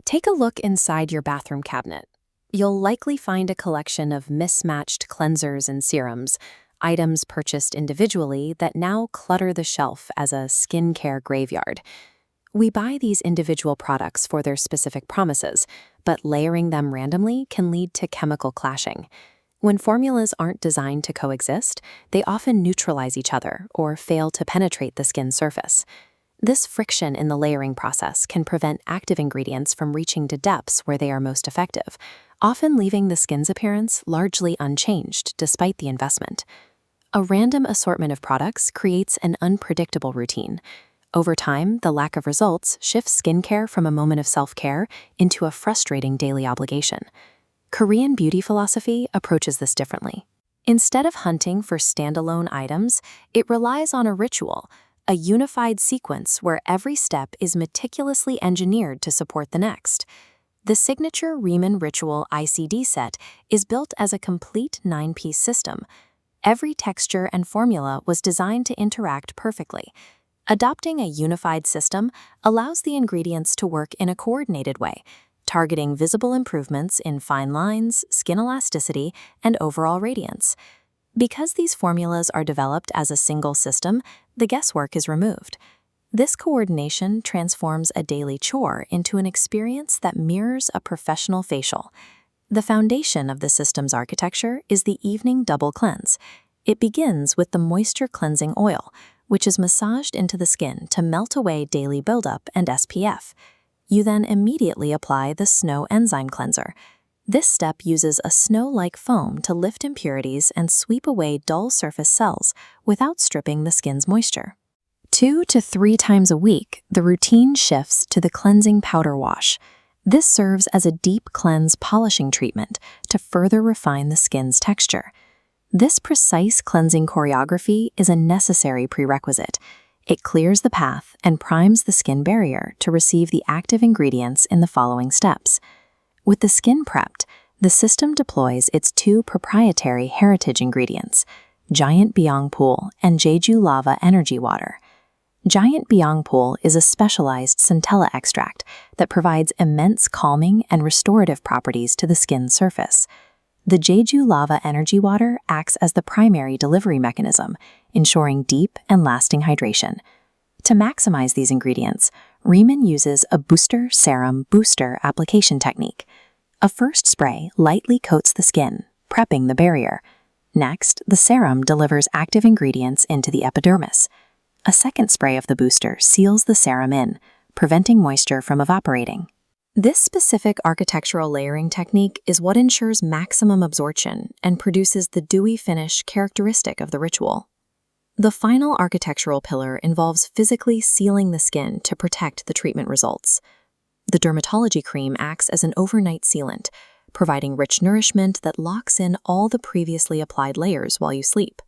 Take a look inside your bathroom cabinet. You'll likely find a collection of mismatched cleansers and serums, items purchased individually that now clutter the shelf as a skincare graveyard. We buy these individual products for their specific promises, but layering them randomly can lead to chemical clashing. When formulas aren't designed to coexist, they often neutralize each other or fail to penetrate the skin surface. This friction in the layering process can prevent active ingredients from reaching to depths where they are most effective, often leaving the skin's appearance largely unchanged despite the investment. A random assortment of products creates an unpredictable routine. Over time, the lack of results shifts skincare from a moment of self-care into a frustrating daily obligation. Korean beauty philosophy approaches this differently. Instead of hunting for standalone items, it relies on a ritual, a unified sequence where every step is meticulously engineered to support the next. The signature Riman ICD set is built as a complete 9-piece system. Every texture and formula was designed to interact perfectly. Adopting a unified system allows the ingredients to work in a coordinated way, targeting visible improvements in fine lines, skin elasticity, and overall radiance. Because these formulas are developed as a single system, the guesswork is removed. This coordination transforms a daily chore into an experience that mirrors a professional facial. The foundation of the system's architecture is the evening double cleanse. It begins with the moisture cleansing oil, which is massaged into the skin to melt away daily buildup and SPF. You then immediately apply the snow enzyme cleanser. This step uses a snow-like foam to lift impurities and sweep away dull surface cells without stripping the skin's moisture. 2 to 3 times a week, the routine shifts to the cleansing powder wash. This serves as a deep cleanse polishing treatment to further refine the skin's texture. This precise cleansing choreography is a necessary prerequisite. It clears the path and primes the skin barrier to receive the active ingredients in the following steps. With the skin prepped, the system deploys its 2 proprietary heritage ingredients, Giant BYoungPool and Jeju Lava Energy Water. Giant BYoungPool is a specialized centella extract that provides immense calming and restorative properties to the skin's surface. The Jeju Lava Energy Water acts as the primary delivery mechanism, ensuring deep and lasting hydration. To maximize these ingredients, Riman uses a booster-serum-booster application technique. A first spray lightly coats the skin, prepping the barrier. Next, the serum delivers active ingredients into the epidermis. A second spray of the booster seals the serum in, preventing moisture from evaporating. This specific architectural layering technique is what ensures maximum absorption and produces the dewy finish characteristic of the ritual. The final architectural pillar involves physically sealing the skin to protect the treatment results. The Dermatology Cream acts as an overnight sealant, providing rich nourishment that locks in all the previously applied layers while you sleep.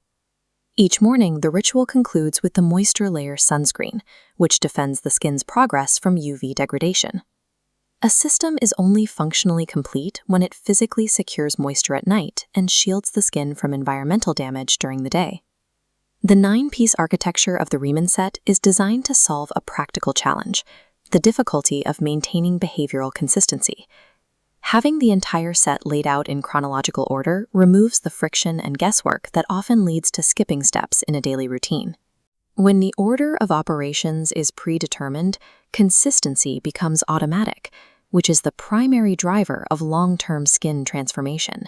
Each morning, the ritual concludes with the moisture layer sunscreen, which defends the skin's progress from UV degradation. A system is only functionally complete when it physically secures moisture at night and shields the skin from environmental damage during the day. The 9-piece architecture of the Riman set is designed to solve a practical challenge, the difficulty of maintaining behavioral consistency. Having the entire set laid out in chronological order removes the friction and guesswork that often leads to skipping steps in a daily routine. When the order of operations is predetermined, consistency becomes automatic, which is the primary driver of long-term skin transformation.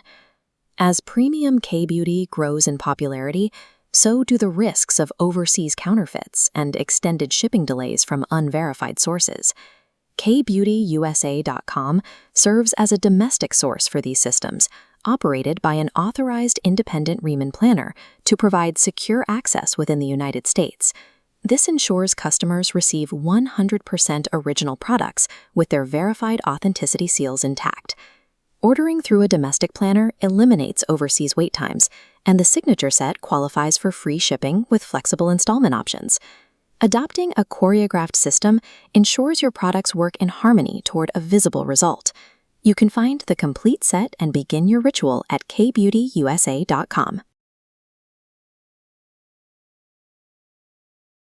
As premium K-beauty grows in popularity, so do the risks of overseas counterfeits and extended shipping delays from unverified sources. KBeautyUSA.com serves as a domestic source for these systems, operated by an authorized independent Riman planner to provide secure access within the United States. This ensures customers receive 100% original products with their verified authenticity seals intact. Ordering through a domestic planner eliminates overseas wait times, and the signature set qualifies for free shipping with flexible installment options. Adopting a choreographed system ensures your products work in harmony toward a visible result. You can find the complete set and begin your ritual at KBeautyUSA.com.